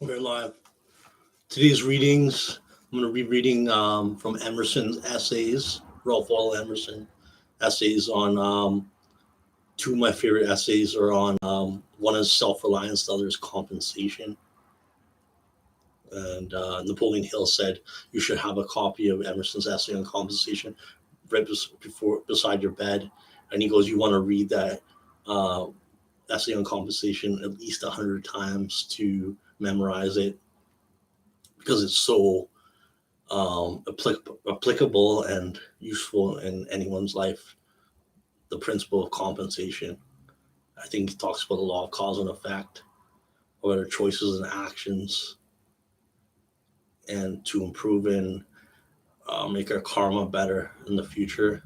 We're live. Today's readings, I'm going to be reading from Emerson's essays, Ralph Waldo Emerson essays on two of my favorite essays are on one is self-reliance, the other is compensation. And Napoleon Hill said you should have a copy of Emerson's essay on compensation right beside your bed. And he goes, you want to read that uh, essay on compensation at least 100 times to memorize it because it's so applicable and useful in anyone's life. The principle of compensation. I think he talks about the law of cause and effect, about our choices and actions, and to improve and make our karma better in the future.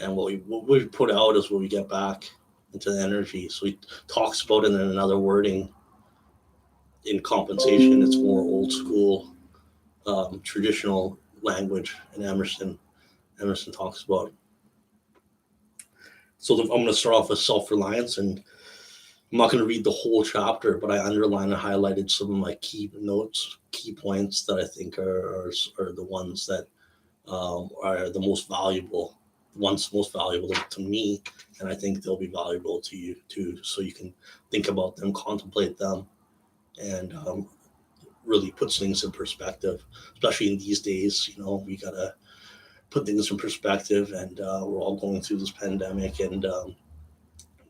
And what we put out is what we get back into the energy. So he talks about it in another wording in compensation. It's more old school, traditional language. And Emerson talks about. So I'm going to start off with self-reliance, and I'm not going to read the whole chapter, but I underlined and highlighted some of my key notes, key points that I think are the ones that are the most valuable, ones most valuable to me, and I think they'll be valuable to you too. So you can think about them, contemplate them, and really put things in perspective. Especially in these days, we gotta put things in perspective, and we're all going through this pandemic, and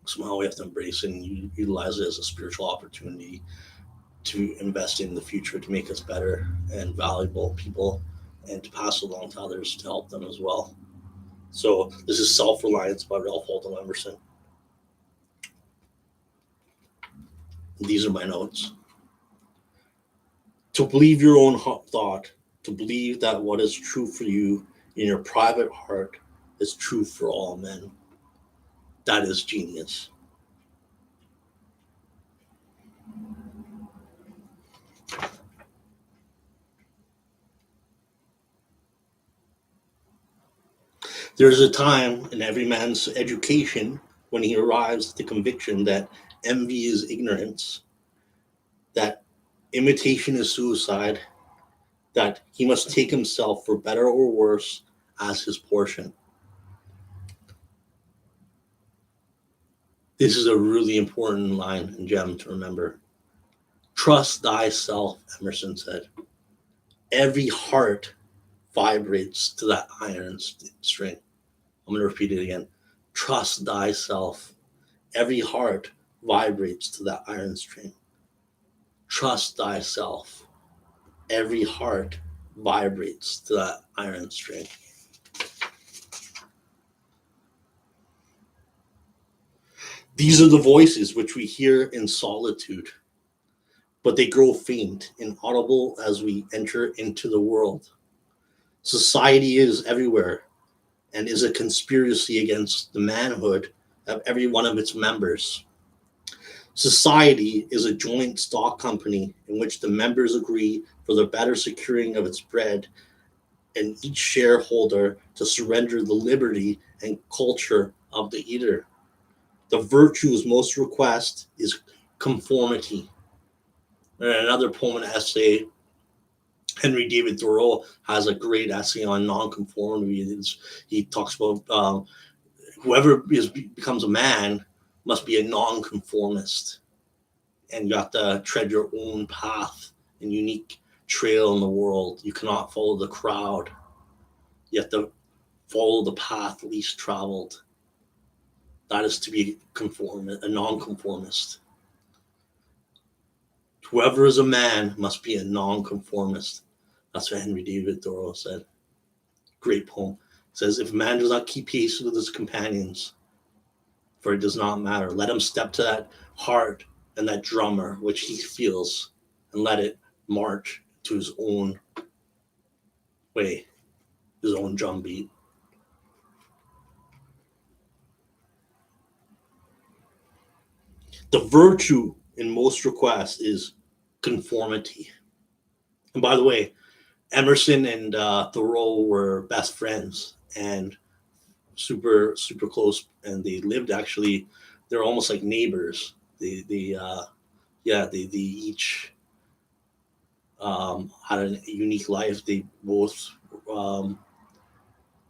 somehow we have to embrace it and utilize it as a spiritual opportunity to invest in the future to make us better and valuable people and to pass along to others to help them as well. So this is Self-Reliance by Ralph Waldo Emerson. These are my notes. To believe your own thought, to believe that what is true for you in your private heart is true for all men. That is genius. There is a time in every man's education when he arrives at the conviction that envy is ignorance, that imitation is suicide, that he must take himself for better or worse as his portion. This is a really important line and gem to remember. Trust thyself, Emerson said. Every heart vibrates to that iron string. I'm going to repeat it again. Trust thyself. Every heart vibrates to that iron string. Trust thyself. Every heart vibrates to that iron string. These are the voices which we hear in solitude, but they grow faint, inaudible as we enter into the world. Society is everywhere and is a conspiracy against the manhood of every one of its members. Society is a joint stock company in which the members agree for the better securing of its bread and each shareholder to surrender the liberty and culture of the eater. The virtues most request is conformity. And another poem and essay, Henry David Thoreau has a great essay on nonconformity. He talks about whoever becomes a man must be a nonconformist, and you have to tread your own path and unique trail in the world. You cannot follow the crowd. You have to follow the path least traveled. That is to be a nonconformist. Whoever is a man must be a nonconformist. That's what Henry David Thoreau said. Great poem. It says, if a man does not keep pace with his companions, for it does not matter, let him step to that heart and that drummer which he feels, and let it march to his own way, his own drum beat. The virtue in most requests is conformity. And by the way, Emerson and Thoreau were best friends and super close, and they lived actually. They're almost like neighbors. They each had a unique life. They both um,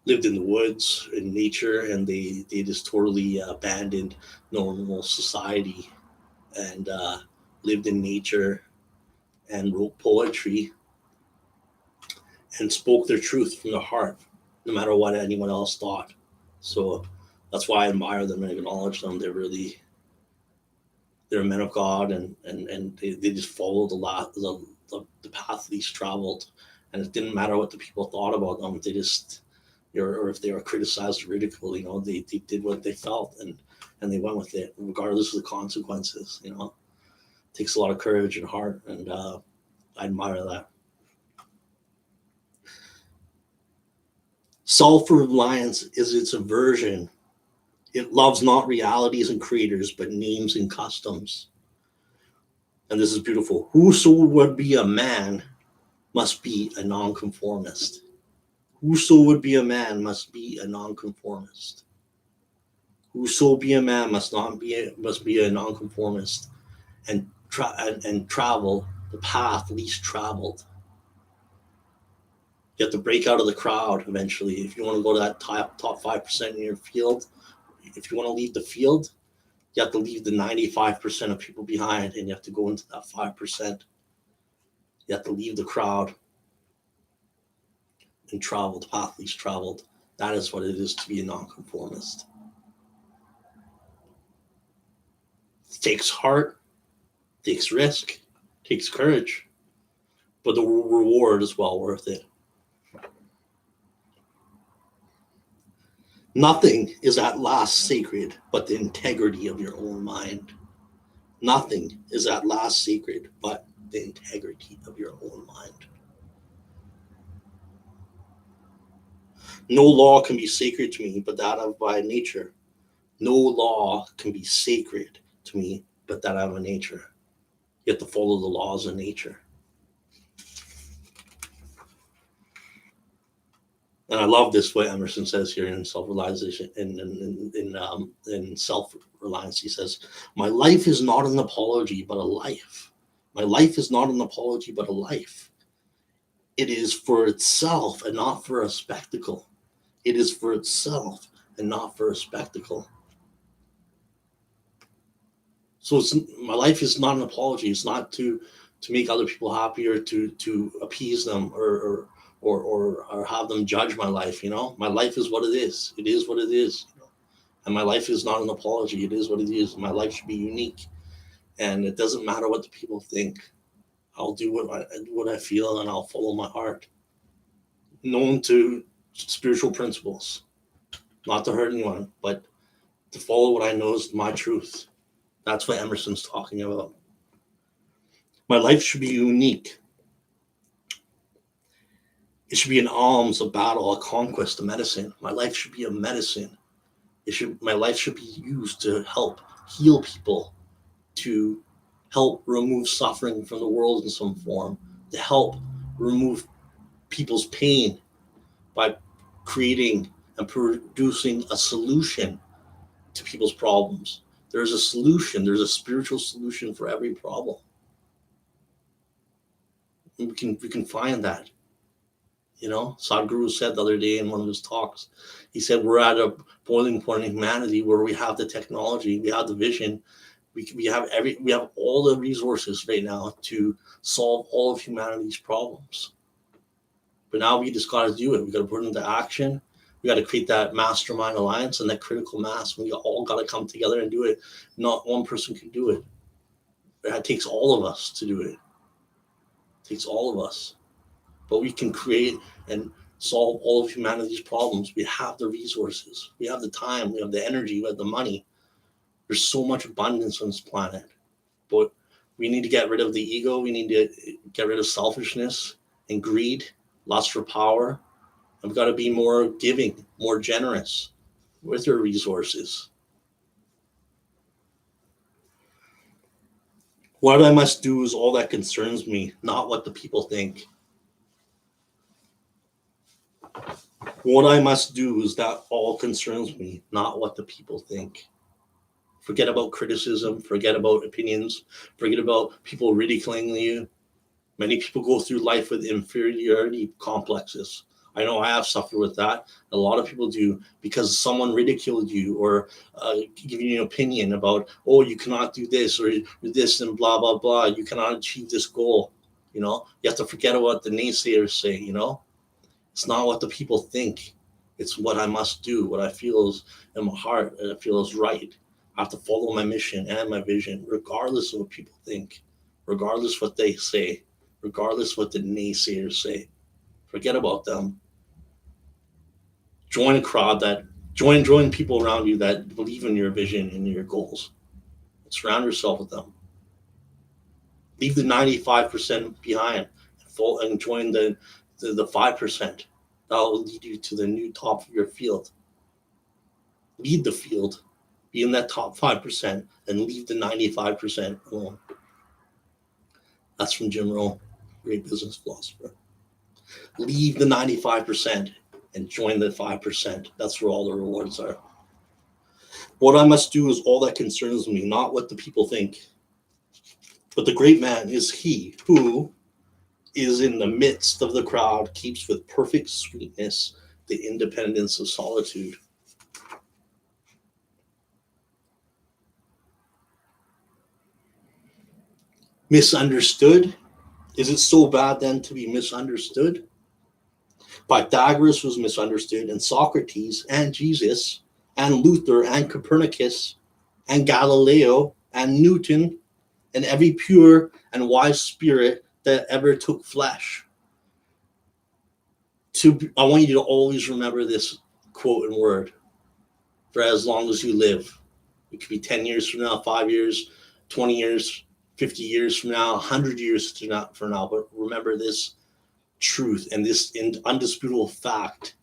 lived in the woods in nature, and they just totally abandoned normal society and lived in nature and wrote poetry and spoke their truth from their heart, no matter what anyone else thought. So that's why I admire them and acknowledge them. They're men of God, and they just followed the path least traveled, and it didn't matter what the people thought about them. They just, or if they were criticized or ridiculed, they did what they felt, and they went with it regardless of the consequences. It takes a lot of courage and heart, and I admire that. Self-reliance is its aversion. It loves not realities and creators, but names and customs. And this is beautiful. Whoso would be a man must be a nonconformist. Whoso would be a man must be a nonconformist. Whoso be a man must be a nonconformist and travel the path least traveled. You have to break out of the crowd eventually. If you want to go to that top 5% in your field, if you want to leave the field, you have to leave the 95% of people behind, and you have to go into that 5%. You have to leave the crowd and travel the path least traveled. That is what it is to be a nonconformist. It takes heart, takes risk, takes courage, but the reward is well worth it. Nothing is at last sacred but the integrity of your own mind. Nothing is at last sacred but the integrity of your own mind. No law can be sacred to me but that of my nature. No law can be sacred to me but that of my nature. You have to follow the laws of nature. And I love this what Emerson says here in self-realization, in self-reliance. He says, "My life is not an apology, but a life. My life is not an apology, but a life. It is for itself and not for a spectacle. It is for itself and not for a spectacle." So my life is not an apology. It's not to make other people happy or to appease them or have them judge my life. My life is what it is. It is what it is. And my life is not an apology. It is what it is. My life should be unique, and it doesn't matter what the people think. I'll do what I feel, and I'll follow my heart. Known to spiritual principles, not to hurt anyone, but to follow what I know is my truth. That's what Emerson's talking about. My life should be unique. It should be an alms, a battle, a conquest, a medicine. My life should be a medicine. My life should be used to help heal people, to help remove suffering from the world in some form, to help remove people's pain by creating and producing a solution to people's problems. There's a solution. There's a spiritual solution for every problem. And we can find that. Sadhguru said the other day in one of his talks, he said, we're at a boiling point in humanity where we have the technology, we have the vision, we have all the resources right now to solve all of humanity's problems. But now we just got to do it. We got to put it into action. We got to create that mastermind alliance and that critical mass. We all got to come together and do it. Not one person can do it. It takes all of us to do it. It takes all of us. But we can create and solve all of humanity's problems. We have the resources. We have the time. We have the energy. We have the money. There's so much abundance on this planet. But we need to get rid of the ego. We need to get rid of selfishness and greed, lust for power. And we've got to be more giving, more generous with our resources. What I must do is all that concerns me, not what the people think. What I must do is that all concerns me, not what the people think. Forget about criticism, forget about opinions, forget about people ridiculing you. Many people go through life with inferiority complexes. I know I have suffered with that. A lot of people do, because someone ridiculed you or giving you an opinion about, oh, you cannot do this or this and blah, blah, blah. You cannot achieve this goal. You have to forget about what the naysayers say. It's not what the people think. It's what I must do, what I feel is in my heart, and I feel is right. I have to follow my mission and my vision, regardless of what people think, regardless what they say, regardless what the naysayers say. Forget about them. Join a crowd that join people around you that believe in your vision and your goals. Surround yourself with them. Leave the 95% behind and join the 5%. That will lead you to the new top of your field. Lead the field, be in that top 5%, and leave the 95% alone. That's from Jim Rohn, great business philosopher. Leave the 95% and join the 5%. That's where all the rewards are. What I must do is all that concerns me, not what the people think. But the great man is he who is in the midst of the crowd, keeps with perfect sweetness the independence of solitude. Misunderstood? Is it so bad then to be misunderstood? Pythagoras was misunderstood, and Socrates, and Jesus, and Luther, and Copernicus, and Galileo, and Newton, and every pure and wise spirit that ever took flesh. I want you to always remember this quote and word: for as long as you live. It could be 10 years from now, 5 years, 20 years, 50 years from now, 100 years from now. But remember this truth and this undisputable fact.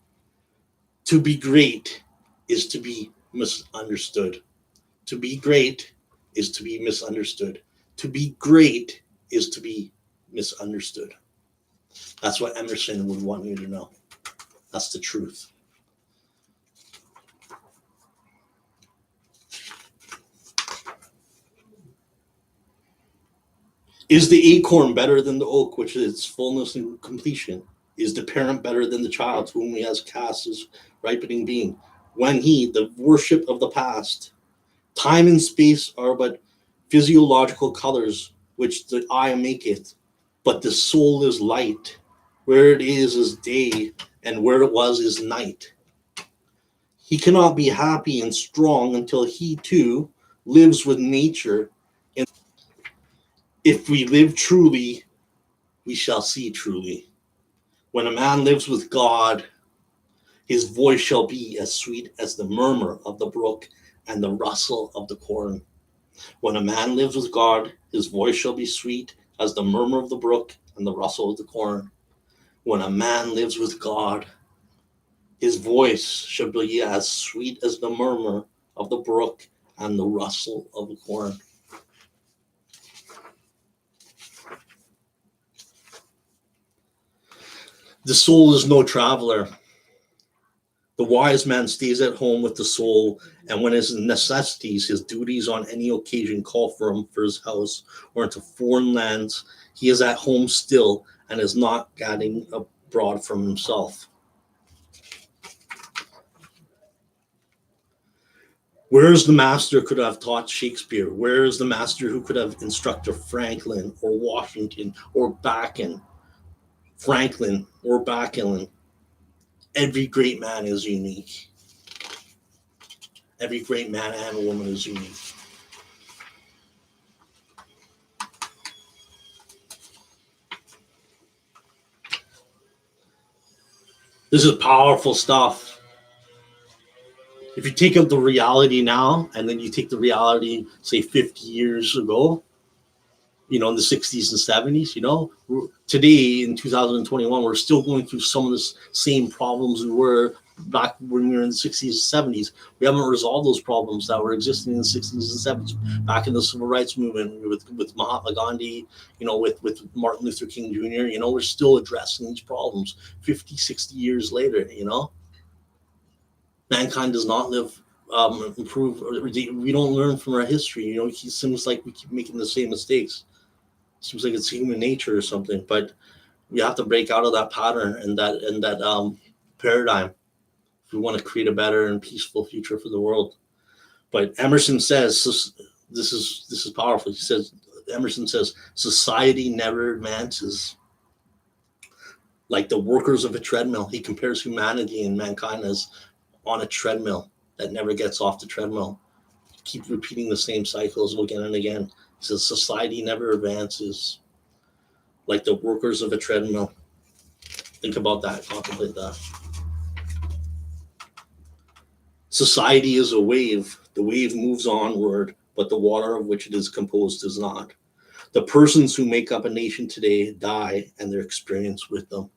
To be great is to be misunderstood. To be great is to be misunderstood. To be great is to be misunderstood. That's what Emerson would want you to know. That's the truth. Is the acorn better than the oak, which is its fullness and completion? Is the parent better than the child, whom he has cast his ripening being? When he, the worship of the past, time and space are but physiological colors which the eye maketh, but the soul is light. Where it is day, and where it was is night. He cannot be happy and strong until he too lives with nature. And if we live truly, we shall see truly. When a man lives with God, his voice shall be as sweet as the murmur of the brook and the rustle of the corn. When a man lives with God, his voice shall be sweet as the murmur of the brook and the rustle of the corn. When a man lives with God, his voice shall be as sweet as the murmur of the brook and the rustle of the corn. The soul is no traveler. The wise man stays at home with the soul, and when his necessities, his duties on any occasion call for him for his house or into foreign lands, he is at home still and is not gadding abroad from himself. Where is the master could have taught Shakespeare? Where is the master who could have instructed Franklin or Washington or Bacon? Franklin or Bacon? Every great man is unique. Every great man and woman is unique. This is powerful stuff. If you take out the reality now and then you take the reality, say 50 years ago, in the 60s and 70s, today in 2021, we're still going through some of the same problems we were back when we were in the 60s and 70s. We haven't resolved those problems that were existing in the 60s and 70s, back in the civil rights movement with Mahatma Gandhi, with Martin Luther King Jr. We're still addressing these problems 50, 60 years later. Mankind does not live, improve. We don't learn from our history. It seems like we keep making the same mistakes. Seems like it's human nature or something, but we have to break out of that pattern and that paradigm if we want to create a better and peaceful future for the world. But Emerson says this is powerful. He says Emerson says society never advances like the workers of a treadmill. He compares humanity and mankind as on a treadmill that never gets off the treadmill. Keep repeating the same cycles again and again. He says society never advances like the workers of a treadmill. Think about that, contemplate that. Society is a wave. The wave moves onward, but the water of which it is composed does not. The persons who make up a nation today die and their experience with them.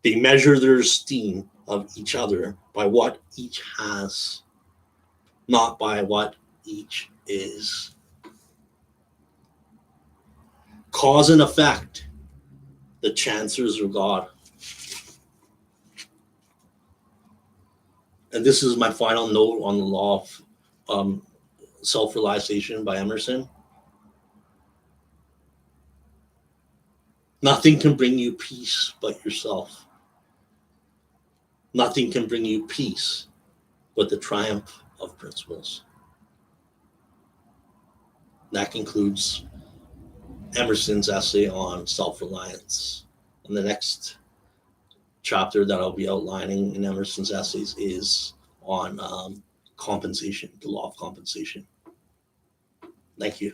They measure their esteem of each other by what each has, not by what each is. Cause and effect, the chancers of God. And this is my final note on the law of self-realization by Emerson. Nothing can bring you peace but yourself. Nothing can bring you peace but the triumph of principles. That concludes Emerson's essay on self-reliance. And the next chapter that I'll be outlining in Emerson's essays is on compensation, the law of compensation. Thank you.